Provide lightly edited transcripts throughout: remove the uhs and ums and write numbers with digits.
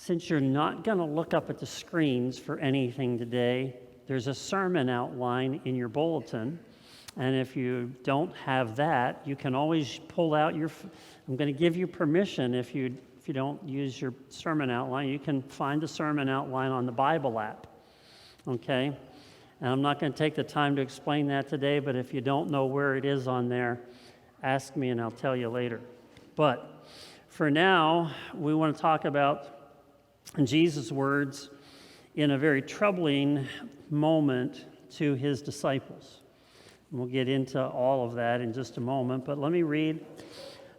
Since you're not going to look up at the screens for anything today, there's a sermon outline in your bulletin. And if you don't have that, you can always pull out I'm going to give you permission if you don't use your sermon outline, you can find the sermon outline on the Bible app, okay? And I'm not going to take the time to explain that today, but if you don't know where it is on there, ask me and I'll tell you later. But for now, we want to talk about Jesus' words in a very troubling moment to his disciples. And we'll get into all of that in just a moment, but let me read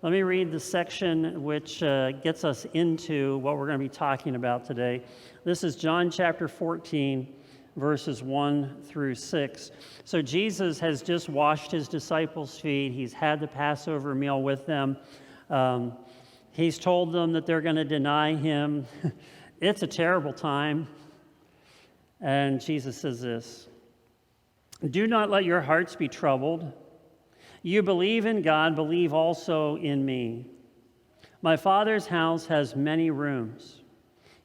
the section which gets us into what we're going to be talking about today. This is John chapter 14, verses 1 through 6. So Jesus has just washed his disciples' feet. He's had the Passover meal with them. He's told them that they're going to deny him. It's a terrible time. And Jesus says this, "Do not let your hearts be troubled. You believe in God, believe also in me. My Father's house has many rooms.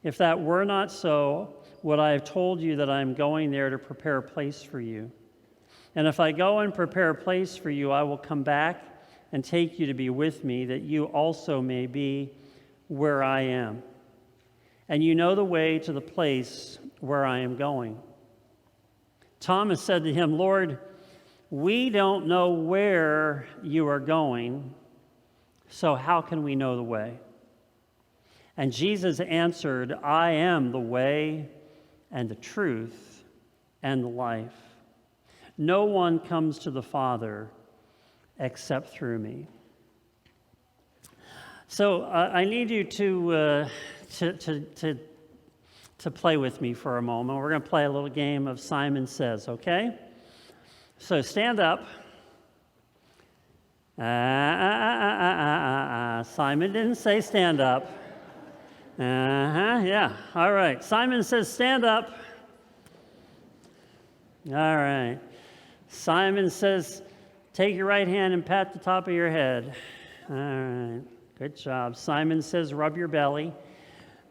If that were not so, would I have told you that I am going there to prepare a place for you? And if I go and prepare a place for you, I will come back and take you to be with me, that you also may be where I am. And you know the way to the place where I am going." Thomas said to him, "Lord, we don't know where you are going, so how can we know the way?" And Jesus answered, "I am the way and the truth and the life. No one comes to the Father except through me." So I need you to play with me for a moment. We're going to play a little game of Simon Says, okay? So stand up. Simon didn't say stand up. Yeah, all right. Simon says stand up. All right. Simon says take your right hand and pat the top of your head. All right, good job. Simon says rub your belly.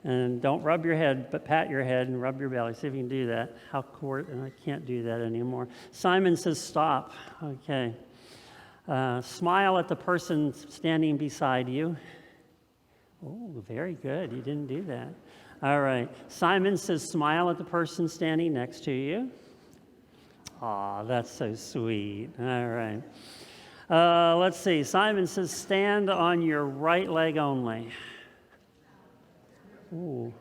And don't rub your head, but pat your head and rub your belly. See if you can do that. I can't do that anymore. Simon says stop. Okay. Smile at the person standing beside you. Oh, very good. You didn't do that. All right. Simon says smile at the person standing next to you. Aw, that's so sweet. All right. Let's see. Simon says stand on your right leg only. Ooh.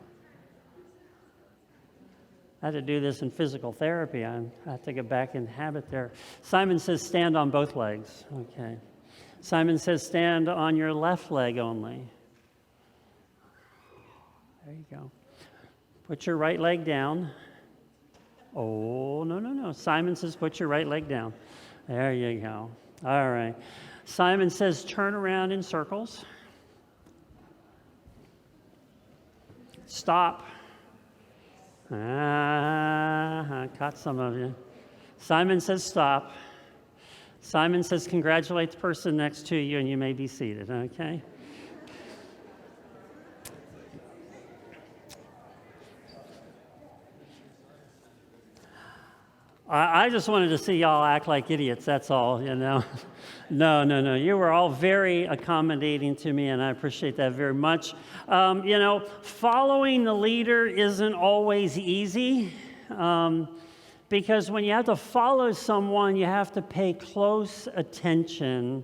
I had to do this in physical therapy. I have to get back in habit there. Simon says stand on both legs. Okay. Simon says stand on your left leg only. There you go. Put your right leg down. Oh, no. Simon says put your right leg down. There you go. All right. Simon says turn around in circles. Stop. I caught some of you. Simon says stop. Simon says congratulate the person next to you and you may be seated, okay? I just wanted to see y'all act like idiots, that's all, you know. No. You were all very accommodating to me, and I appreciate that very much. Following the leader isn't always easy because when you have to follow someone, you have to pay close attention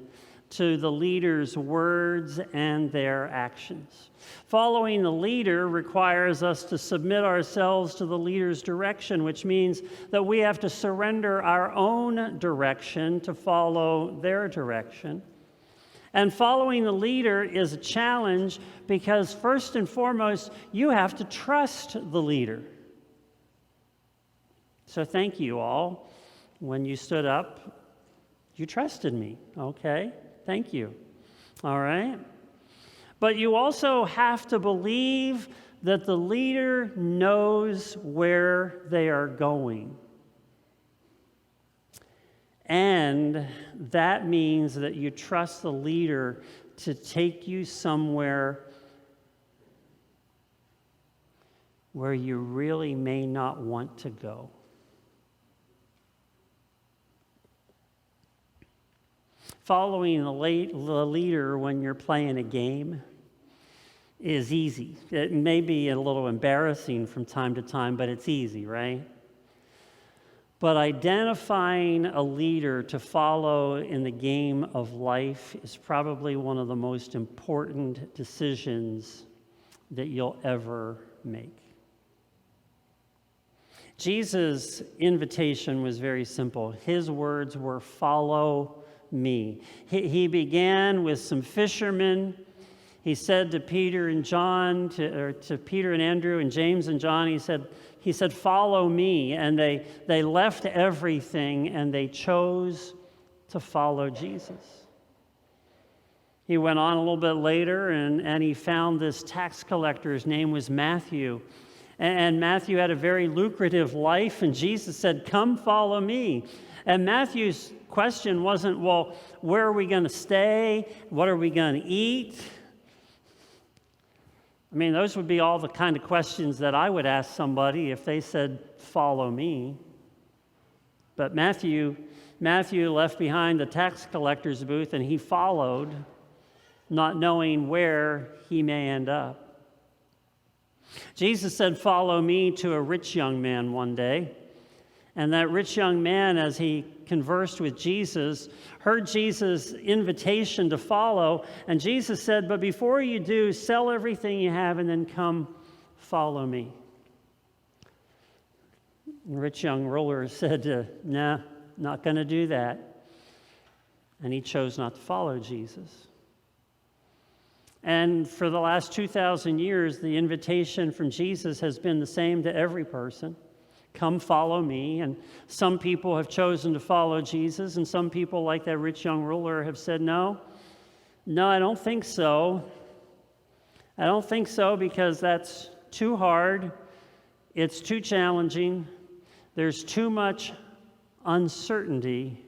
to the leader's words and their actions. Following the leader requires us to submit ourselves to the leader's direction, which means that we have to surrender our own direction to follow their direction. And following the leader is a challenge because first and foremost, you have to trust the leader. So thank you all. When you stood up, you trusted me, okay? Thank you. All right? But you also have to believe that the leader knows where they are going. And that means that you trust the leader to take you somewhere where you really may not want to go. Following the leader when you're playing a game is easy. It may be a little embarrassing from time to time, but it's easy, right? But identifying a leader to follow in the game of life is probably one of the most important decisions that you'll ever make. Jesus' invitation was very simple. His words were, "Follow me." He began with some fishermen. He said to Peter and John, to Peter and Andrew and James and John, he said, "Follow me." And they left everything and they chose to follow Jesus. He went on a little bit later and he found this tax collector. His name was Matthew. And Matthew had a very lucrative life, and Jesus said, "Come follow me." And Matthew's question wasn't, well, where are we going to stay? What are we going to eat? I mean, those would be all the kind of questions that I would ask somebody if they said, "Follow me." But Matthew left behind the tax collector's booth, and he followed, not knowing where he may end up. Jesus said, "Follow me," to a rich young man one day. And that rich young man, as he conversed with Jesus, heard Jesus' invitation to follow. And Jesus said, "But before you do, sell everything you have and then come follow me." The rich young ruler said, "Nah, not going to do that." And he chose not to follow Jesus. And for the last 2,000 years, the invitation from Jesus has been the same to every person. Come follow me. And some people have chosen to follow Jesus, and some people, like that rich young ruler, have said, no, I don't think so. I don't think so, because that's too hard. It's too challenging. There's too much uncertainty.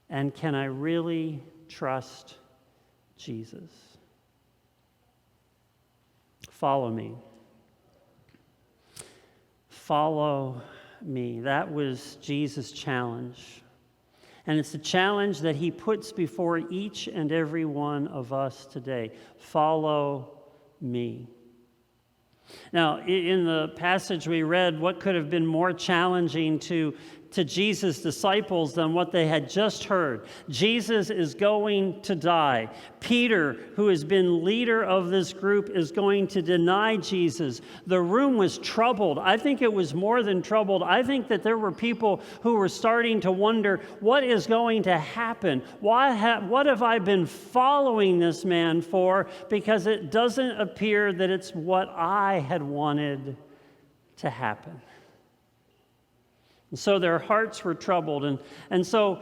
And can I really trust Jesus? Follow me. Follow me. That was Jesus' challenge. And it's a challenge that he puts before each and every one of us today. Follow me. Now, in the passage we read, what could have been more challenging to Jesus' disciples than what they had just heard? Jesus is going to die. Peter, who has been leader of this group, is going to deny Jesus. The room was troubled. I think it was more than troubled. I think that there were people who were starting to wonder, what is going to happen? What have I been following this man for? Because it doesn't appear that it's what I had wanted to happen. And so their hearts were troubled. And so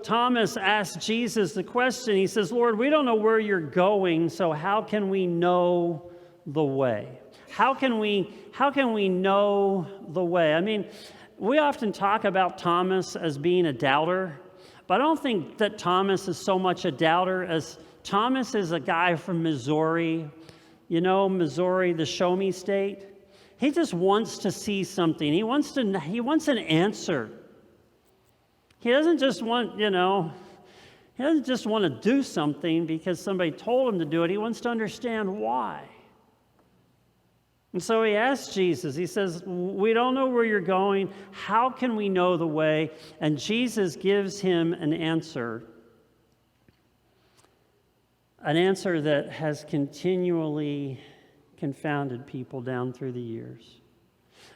Thomas asked Jesus the question. He says, "Lord, we don't know where you're going, so how can we know the way?" How can we know the way? I mean, we often talk about Thomas as being a doubter, but I don't think that Thomas is so much a doubter as Thomas is a guy from Missouri. You know, Missouri, the show me state. He just wants to see something. He wants an answer. He doesn't just want, he doesn't just want to do something because somebody told him to do it. He wants to understand why. And so he asks Jesus, he says, "We don't know where you're going. How can we know the way?" And Jesus gives him an answer that has continually confounded people down through the years.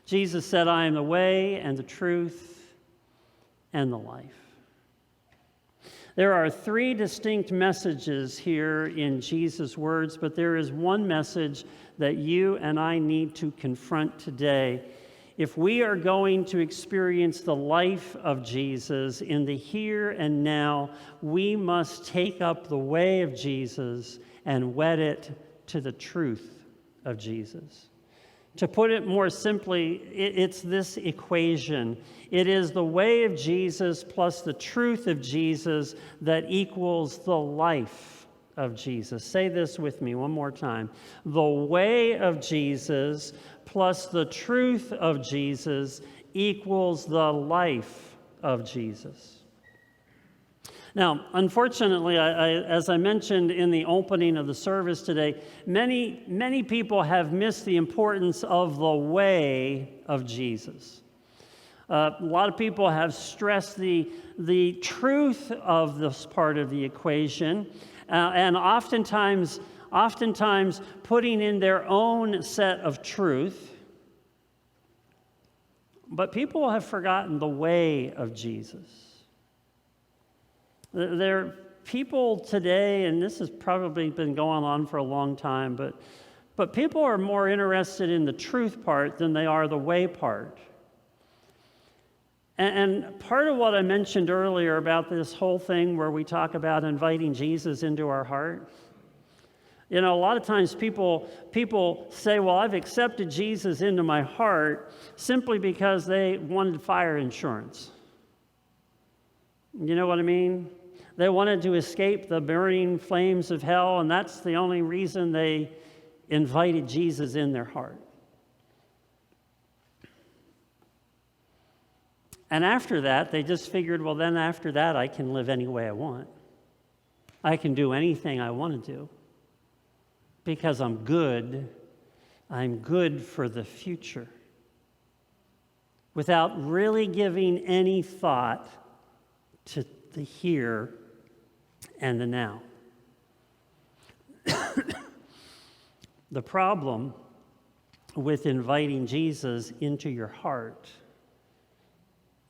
Jesus said, "I am the way and the truth and the life." There are three distinct messages here in Jesus' words, but there is one message that you and I need to confront today. If we are going to experience the life of Jesus in the here and now, we must take up the way of Jesus and wed it to the truth of Jesus. To put it more simply, it's this equation. It is the way of Jesus plus the truth of Jesus that equals the life of Jesus. Say this with me one more time. The way of Jesus plus the truth of Jesus equals the life of Jesus. Now, unfortunately, as I mentioned in the opening of the service today, many people have missed the importance of the way of Jesus. A lot of people have stressed the truth of this part of the equation, and oftentimes putting in their own set of truth. But people have forgotten the way of Jesus. There are people today, and this has probably been going on for a long time, but people are more interested in the truth part than they are the way part. And part of what I mentioned earlier about this whole thing where we talk about inviting Jesus into our heart, a lot of times people say, well, I've accepted Jesus into my heart simply because they wanted fire insurance. You know what I mean? They wanted to escape the burning flames of hell, and that's the only reason they invited Jesus in their heart. And after that, they just figured, well, then after that, I can live any way I want. I can do anything I want to do because I'm good. I'm good for the future, without really giving any thought to the here and the now. The problem with inviting Jesus into your heart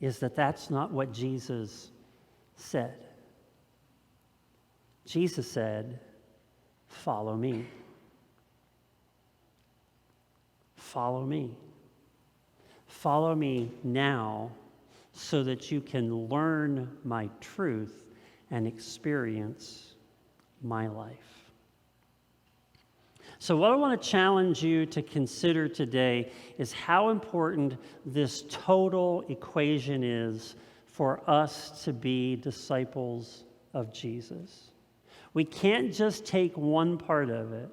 is that that's not what Jesus said. Jesus said, follow me. Follow me. Follow me now so that you can learn my truth and experience my life. So what I want to challenge you to consider today is how important this total equation is for us to be disciples of Jesus. We can't just take one part of it.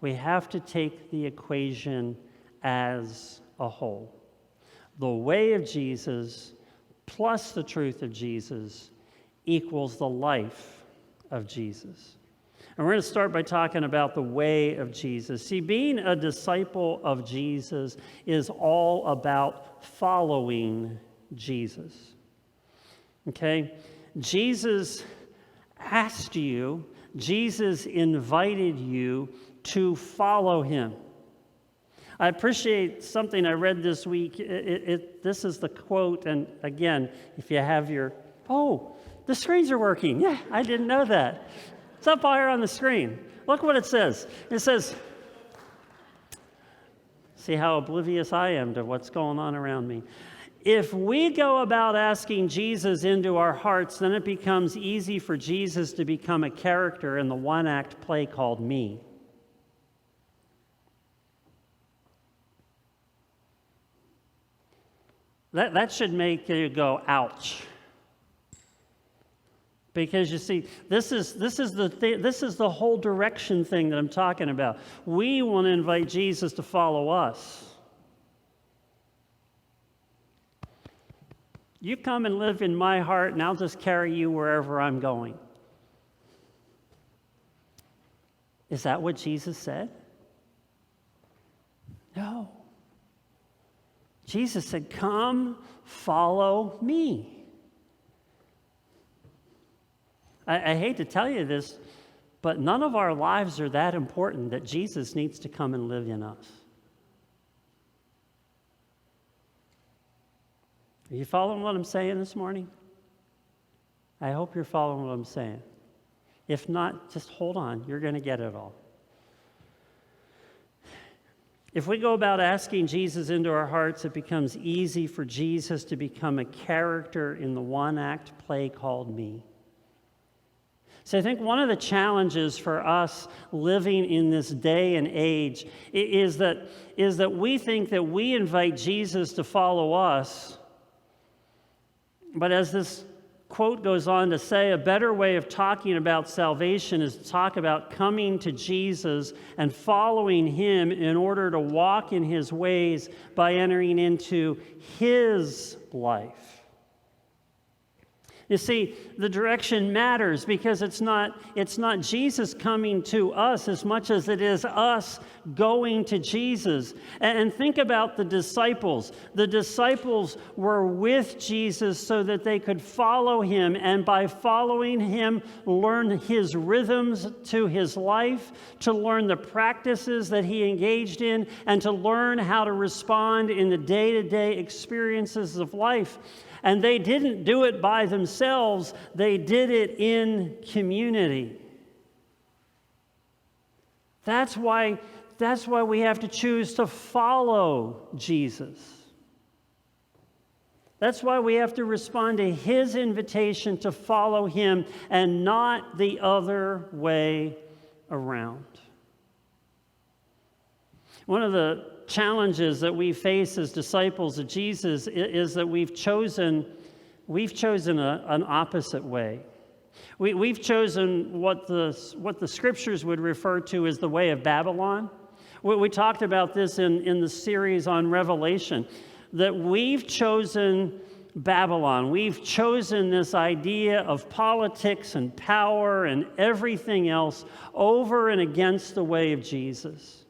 We have to take the equation as a whole. The way of Jesus plus the truth of Jesus equals the life of Jesus. And we're going to start by talking about the way of Jesus. See, being a disciple of Jesus is all about following Jesus. Okay? Jesus asked you, Jesus invited you to follow him. I appreciate something I read this week. This is the quote, and again, if you have the screens are working. Yeah, I didn't know that. It's up higher on the screen. Look what it says. It says, see how oblivious I am to what's going on around me. If we go about asking Jesus into our hearts, then it becomes easy for Jesus to become a character in the one-act play called me. That should make you go, ouch. Because you see, this is the whole direction thing that I'm talking about. We want to invite Jesus to follow us. You come and live in my heart, and I'll just carry you wherever I'm going. Is that what Jesus said? No. Jesus said, come, follow me. I hate to tell you this, but none of our lives are that important that Jesus needs to come and live in us. Are you following what I'm saying this morning? I hope you're following what I'm saying. If not, just hold on. You're going to get it all. If we go about asking Jesus into our hearts, it becomes easy for Jesus to become a character in the one-act play called me. So I think one of the challenges for us living in this day and age is that we think that we invite Jesus to follow us, but as this quote goes on to say, a better way of talking about salvation is to talk about coming to Jesus and following him in order to walk in his ways by entering into his life. You see, the direction matters because it's not Jesus coming to us as much as it is us going to Jesus. And think about the disciples. The disciples were with Jesus so that they could follow him, and by following him, learn his rhythms to his life, to learn the practices that he engaged in, and to learn how to respond in the day-to-day experiences of life. And they didn't do it by themselves. They did it in community. That's why we have to choose to follow Jesus. That's why we have to respond to his invitation to follow him and not the other way around. One of the challenges that we face as disciples of Jesus is that we've chosen an opposite way. We've chosen what the scriptures would refer to as the way of Babylon. We talked about this in the series on Revelation, that we've chosen Babylon. We've chosen this idea of politics and power and everything else over and against the way of Jesus.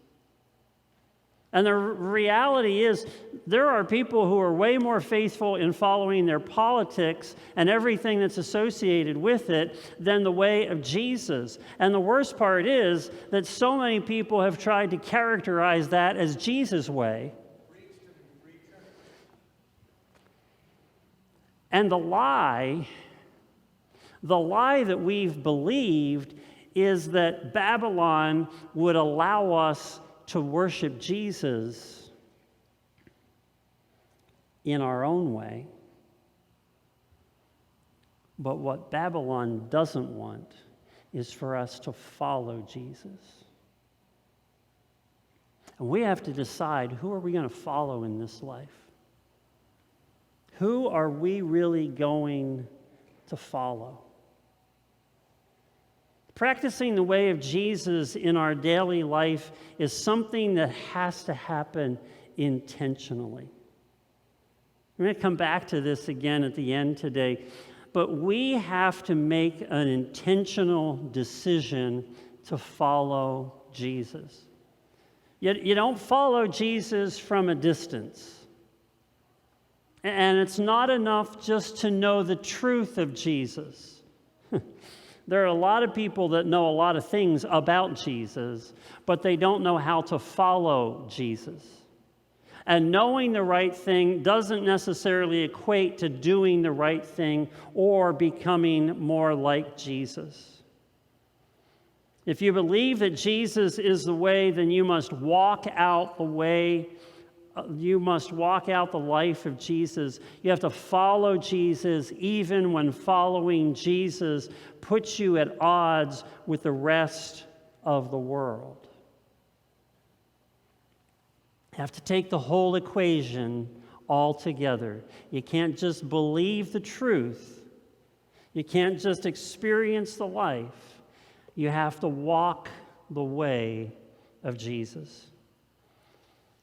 And the reality is, there are people who are way more faithful in following their politics and everything that's associated with it than the way of Jesus. And the worst part is that so many people have tried to characterize that as Jesus' way. And the lie that we've believed is that Babylon would allow us to worship Jesus in our own way. But what Babylon doesn't want is for us to follow Jesus. And we have to decide, who are we going to follow in this life? Who are we really going to follow? Practicing the way of Jesus in our daily life is something that has to happen intentionally. We're going to come back to this again at the end today, but we have to make an intentional decision to follow Jesus. You don't follow Jesus from a distance. And it's not enough just to know the truth of Jesus. There are a lot of people that know a lot of things about Jesus, but they don't know how to follow Jesus. And knowing the right thing doesn't necessarily equate to doing the right thing or becoming more like Jesus. If you believe that Jesus is the way, then you must walk out the way. You must walk out the life of Jesus. You have to follow Jesus even when following Jesus puts you at odds with the rest of the world. You have to take the whole equation all together. You can't just believe the truth. You can't just experience the life. You have to walk the way of Jesus.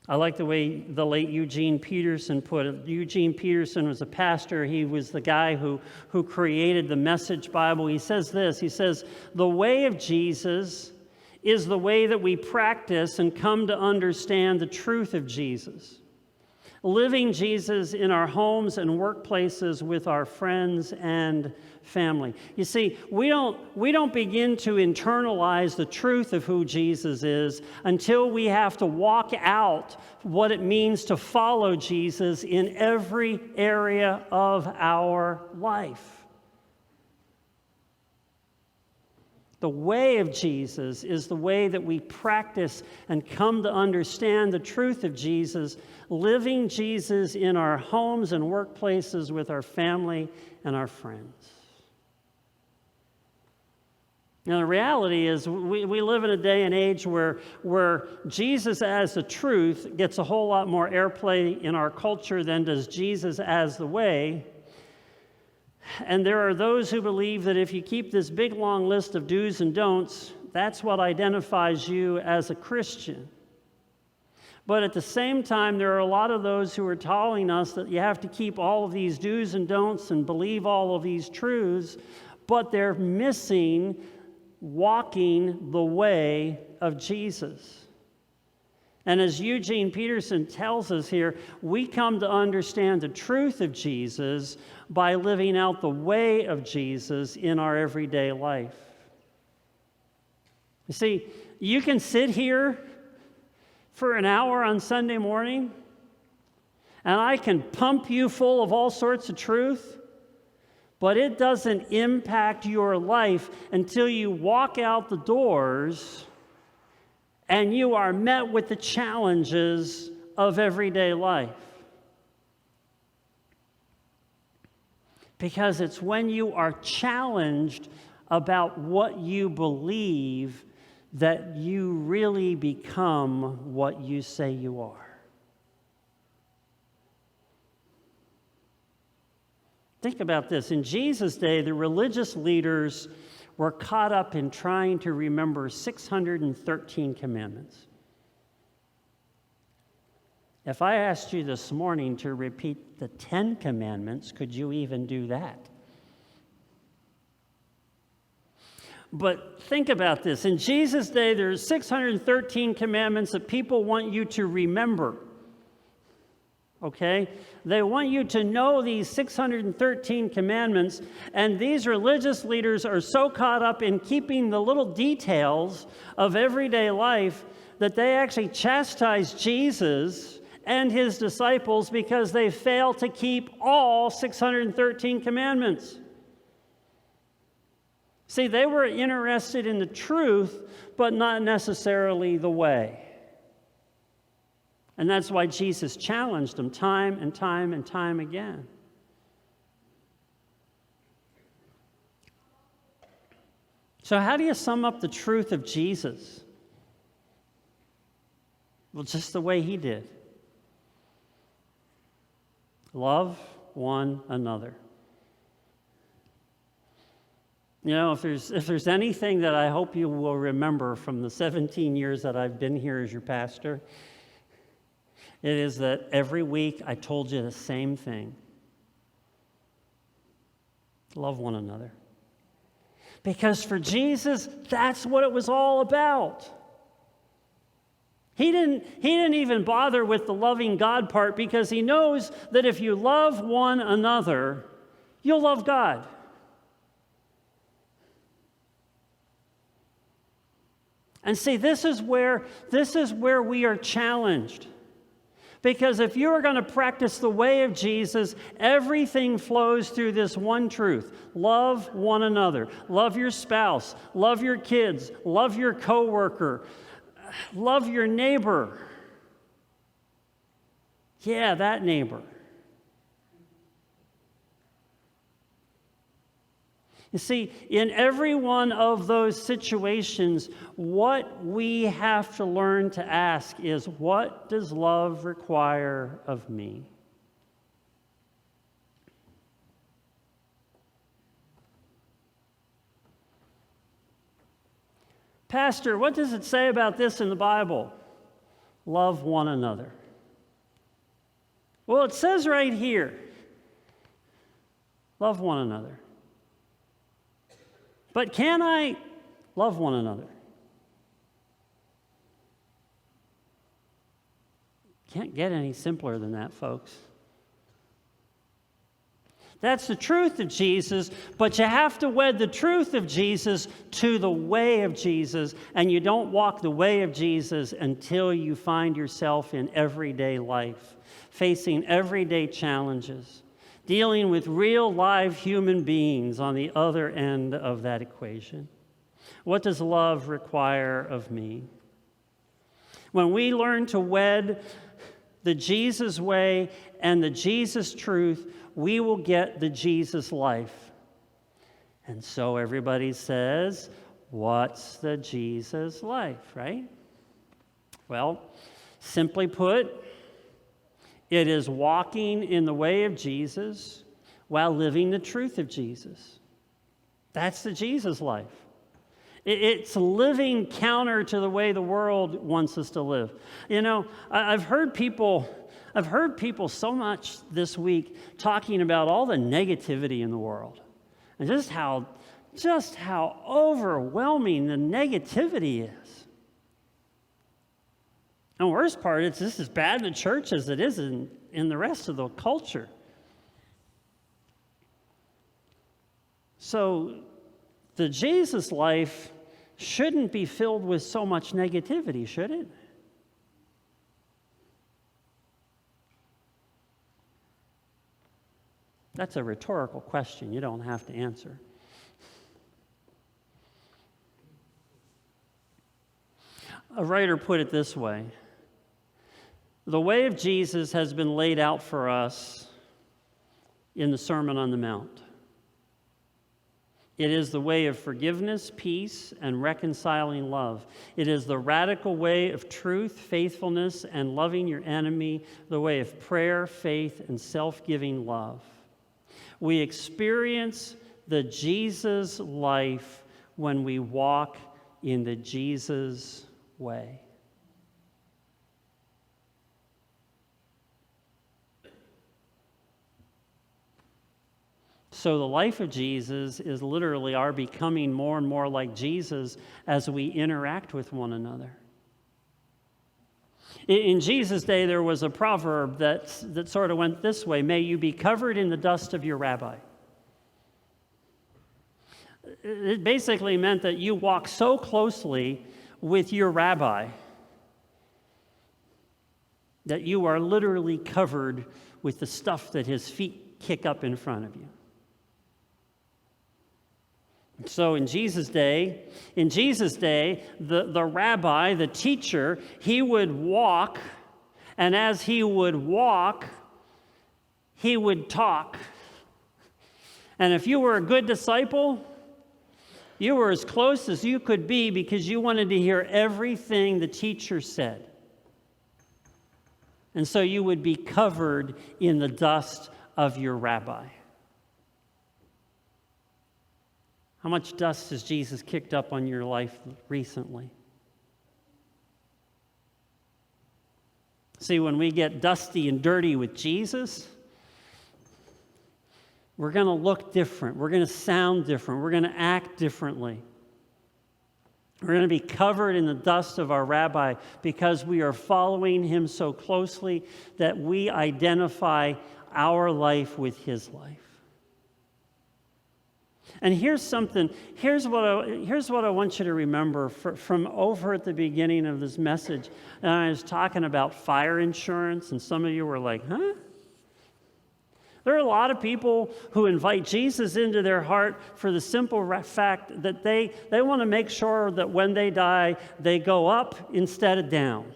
I like the way the late Eugene Peterson put it. Eugene Peterson was a pastor. He was the guy who created the Message Bible. He says this, he says, "The way of Jesus is the way that we practice and come to understand the truth of Jesus. Living Jesus in our homes and workplaces with our friends and family." You see, we don't begin to internalize the truth of who Jesus is until we have to walk out what it means to follow Jesus in every area of our life. The way of Jesus is the way that we practice and come to understand the truth of Jesus, living Jesus in our homes and workplaces with our family and our friends. Now, the reality is we live in a day and age where Jesus as the truth gets a whole lot more airplay in our culture than does Jesus as the way. And there are those who believe that if you keep this big, long list of do's and don'ts, that's what identifies you as a Christian. But at the same time, there are a lot of those who are telling us that you have to keep all of these do's and don'ts and believe all of these truths, but they're missing walking the way of Jesus. And as Eugene Peterson tells us here, we come to understand the truth of Jesus by living out the way of Jesus in our everyday life. You see, you can sit here for an hour on Sunday morning, and I can pump you full of all sorts of truth, but it doesn't impact your life until you walk out the doors and you are met with the challenges of everyday life. Because it's when you are challenged about what you believe that you really become what you say you are. Think about this. In Jesus' day, the religious leaders were caught up in trying to remember 613 commandments. If I asked you this morning to repeat the 10 commandments, could you even do that? But think about this. In Jesus' day, there's 613 commandments that people want you to remember. Okay? They want you to know these 613 commandments, and these religious leaders are so caught up in keeping the little details of everyday life that they actually chastise Jesus and his disciples because they fail to keep all 613 commandments. See, they were interested in the truth, but not necessarily the way. And that's why Jesus challenged them time and time and time again. So how do you sum up the truth of Jesus? Well, just the way he did. Love one another. You know, if there's anything that I hope you will remember from the 17 years that I've been here as your pastor, it is that every week I told you the same thing. Love one another. Because for Jesus, that's what it was all about. He didn't even bother with the loving God part because he knows that if you love one another, you'll love God. And see, this is where we are challenged. Because if you are going to practice the way of Jesus, everything flows through this one truth. Love one another. Love your spouse. Love your kids. Love your coworker. Love your neighbor. Yeah, that neighbor. You see, in every one of those situations, what we have to learn to ask is, what does love require of me? Pastor, what does it say about this in the Bible? Love one another. Well, it says right here, love one another. But can I love one another? Can't get any simpler than that, folks. That's the truth of Jesus, but you have to wed the truth of Jesus to the way of Jesus, and you don't walk the way of Jesus until you find yourself in everyday life, facing everyday challenges, dealing with real live human beings on the other end of that equation. What does love require of me? When we learn to wed the Jesus way and the Jesus truth, we will get the Jesus life. And so everybody says, what's the Jesus life, right? Well, simply put, it is walking in the way of Jesus, while living the truth of Jesus. That's the Jesus life. It's living counter to the way the world wants us to live. You know, I've heard people so much this week talking about all the negativity in the world and just how overwhelming the negativity is. And the worst part is this is bad in the church as it is in the rest of the culture. So the Jesus life shouldn't be filled with so much negativity, should it? That's a rhetorical question. You don't have to answer. A writer put it this way: the way of Jesus has been laid out for us in the Sermon on the Mount. It is the way of forgiveness, peace, and reconciling love. It is the radical way of truth, faithfulness, and loving your enemy, the way of prayer, faith, and self-giving love. We experience the Jesus life when we walk in the Jesus way. So the life of Jesus is literally our becoming more and more like Jesus as we interact with one another. In Jesus' day, there was a proverb that sort of went this way: may you be covered in the dust of your rabbi. It basically meant that you walk so closely with your rabbi that you are literally covered with the stuff that his feet kick up in front of you. So in Jesus' day, the rabbi, the teacher, he would walk, and as he would walk, he would talk. And if you were a good disciple, you were as close as you could be because you wanted to hear everything the teacher said. And so you would be covered in the dust of your rabbi. How much dust has Jesus kicked up on your life recently? See, when we get dusty and dirty with Jesus, we're going to look different. We're going to sound different. We're going to act differently. We're going to be covered in the dust of our rabbi because we are following him so closely that we identify our life with his life. And here's what I want you to remember from over at the beginning of this message. And I was talking about fire insurance, and some of you were like, huh? There are a lot of people who invite Jesus into their heart for the simple fact that they want to make sure that when they die, they go up instead of down.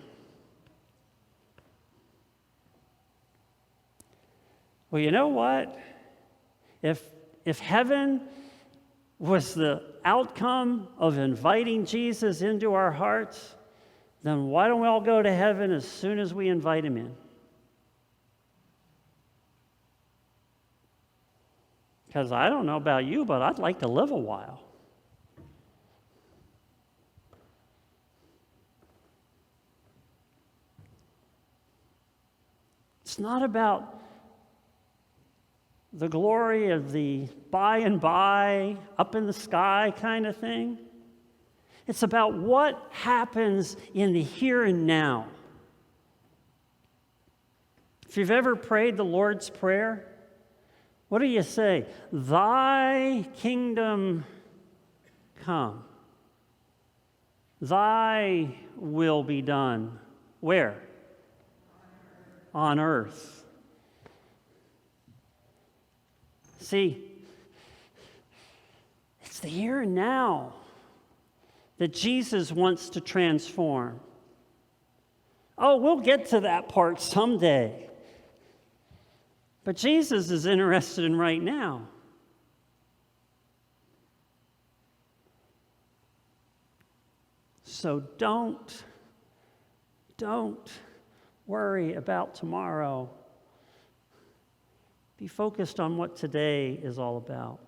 Well, you know what? If heaven was the outcome of inviting Jesus into our hearts, then why don't we all go to heaven as soon as we invite him in? Because I don't know about you, but I'd like to live a while. It's not about the glory of the by and by, up in the sky kind of thing. It's about what happens in the here and now. If you've ever prayed the Lord's Prayer, what do you say? Thy kingdom come. Thy will be done. Where? On earth. See, it's the here and now that Jesus wants to transform. Oh, we'll get to that part someday. But Jesus is interested in right now. So don't worry about tomorrow. Be focused on what today is all about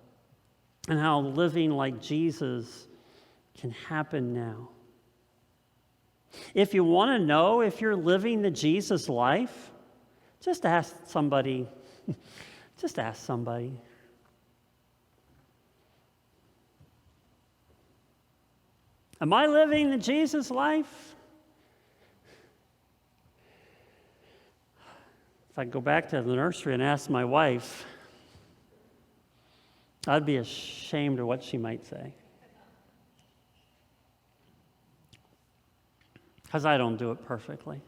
and how living like Jesus can happen now. If you want to know if you're living the Jesus life, just ask somebody. Just ask somebody. Am I living the Jesus life? If I go back to the nursery and ask my wife, I'd be ashamed of what she might say. Because I don't do it perfectly.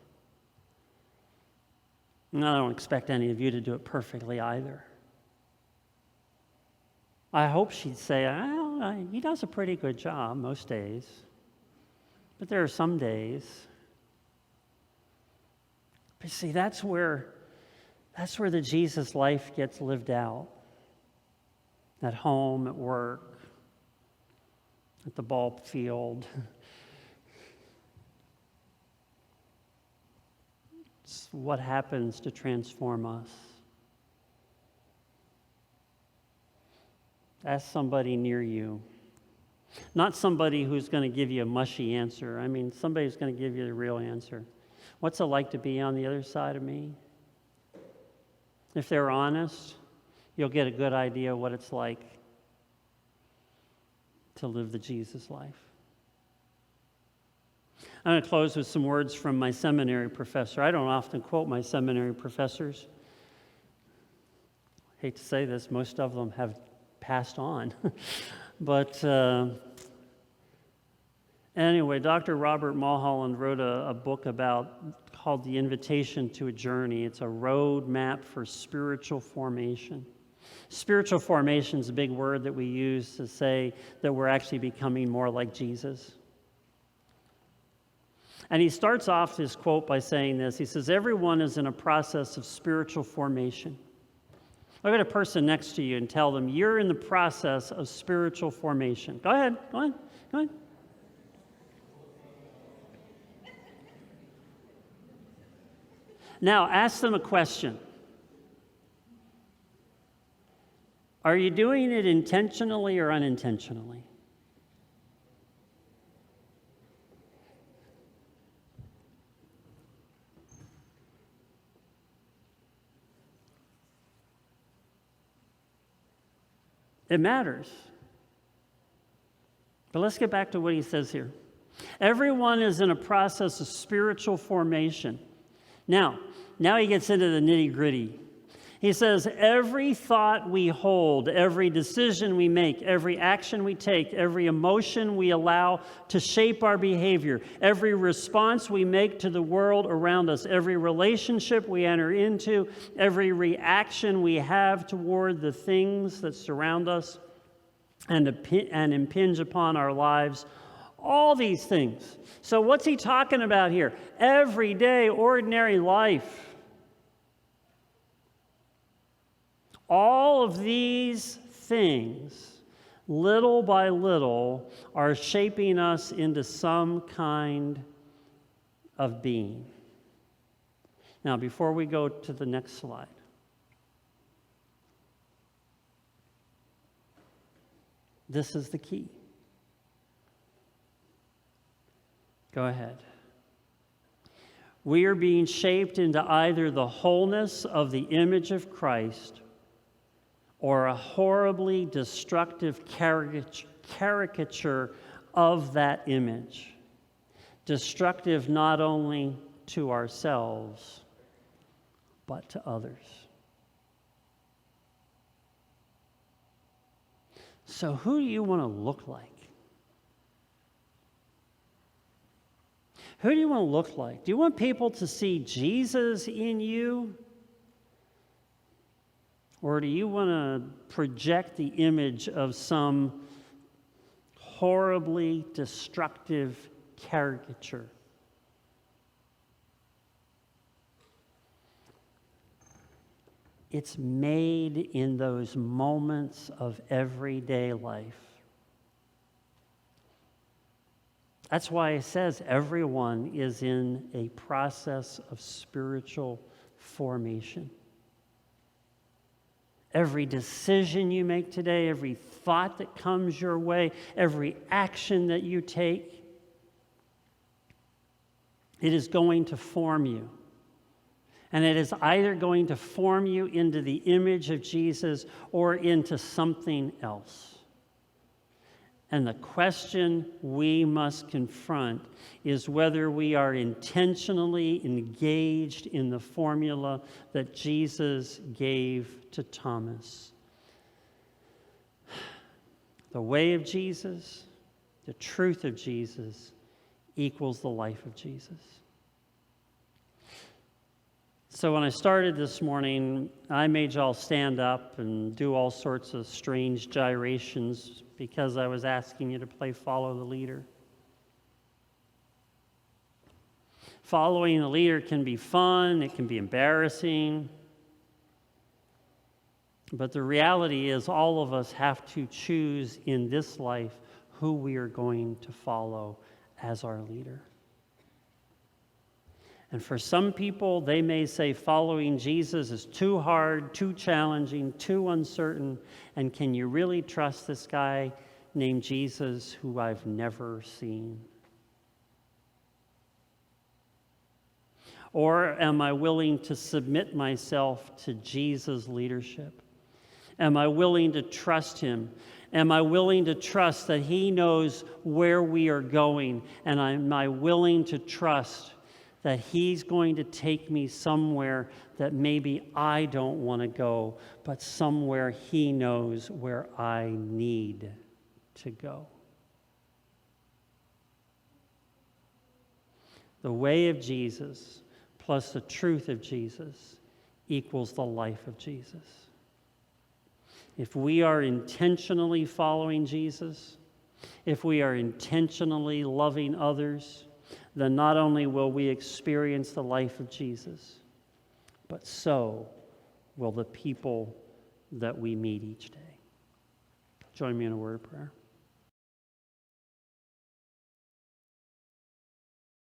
And I don't expect any of you to do it perfectly either. I hope she'd say, well, he does a pretty good job most days. But there are some days. But see, that's where the Jesus life gets lived out. At home, at work, at the ball field. It's what happens to transform us. Ask somebody near you. Not somebody who's going to give you a mushy answer. I mean, somebody who's going to give you the real answer. What's it like to be on the other side of me? If they're honest, you'll get a good idea what it's like to live the Jesus life. I'm going to close with some words from my seminary professor. I don't often quote my seminary professors. I hate to say this, most of them have passed on. But anyway, Dr. Robert Mulholland wrote a book called The Invitation to a Journey. It's a road map for spiritual formation. Spiritual formation is a big word that we use to say that we're actually becoming more like Jesus. And he starts off his quote by saying this. He says, everyone is in a process of spiritual formation. Look at a person next to you and tell them, you're in the process of spiritual formation. Go ahead. Now, ask them a question. Are you doing it intentionally or unintentionally? It matters. But let's get back to what he says here. Everyone is in a process of spiritual formation. Now he gets into the nitty-gritty. He says, every thought we hold, every decision we make, every action we take, every emotion we allow to shape our behavior, every response we make to the world around us, every relationship we enter into, every reaction we have toward the things that surround us and impinge upon our lives, all these things. So what's he talking about here? Everyday, ordinary life. All of these things, little by little, are shaping us into some kind of being. Now, before we go to the next slide, this is the key. Go ahead. We are being shaped into either the wholeness of the image of Christ or a horribly destructive caricature of that image. Destructive not only to ourselves, but to others. So who do you want to look like? Who do you want to look like? Do you want people to see Jesus in you? Or do you want to project the image of some horribly destructive caricature? It's made in those moments of everyday life. That's why it says everyone is in a process of spiritual formation. Every decision you make today, every thought that comes your way, every action that you take, it is going to form you. And it is either going to form you into the image of Jesus or into something else. And the question we must confront is whether we are intentionally engaged in the formula that Jesus gave to Thomas. The way of Jesus, the truth of Jesus, equals the life of Jesus. So when I started this morning, I made y'all stand up and do all sorts of strange gyrations because I was asking you to play Follow the Leader. Following the leader can be fun, it can be embarrassing, but the reality is all of us have to choose in this life who we are going to follow as our leader. And for some people, they may say following Jesus is too hard, too challenging, too uncertain. And can you really trust this guy named Jesus who I've never seen? Or am I willing to submit myself to Jesus' leadership? Am I willing to trust him? Am I willing to trust that he knows where we are going? And am I willing to trust that he's going to take me somewhere that maybe I don't want to go, but somewhere he knows where I need to go? The way of Jesus plus the truth of Jesus equals the life of Jesus. If we are intentionally following Jesus, if we are intentionally loving others, then not only will we experience the life of Jesus, but so will the people that we meet each day. Join me in a word of prayer.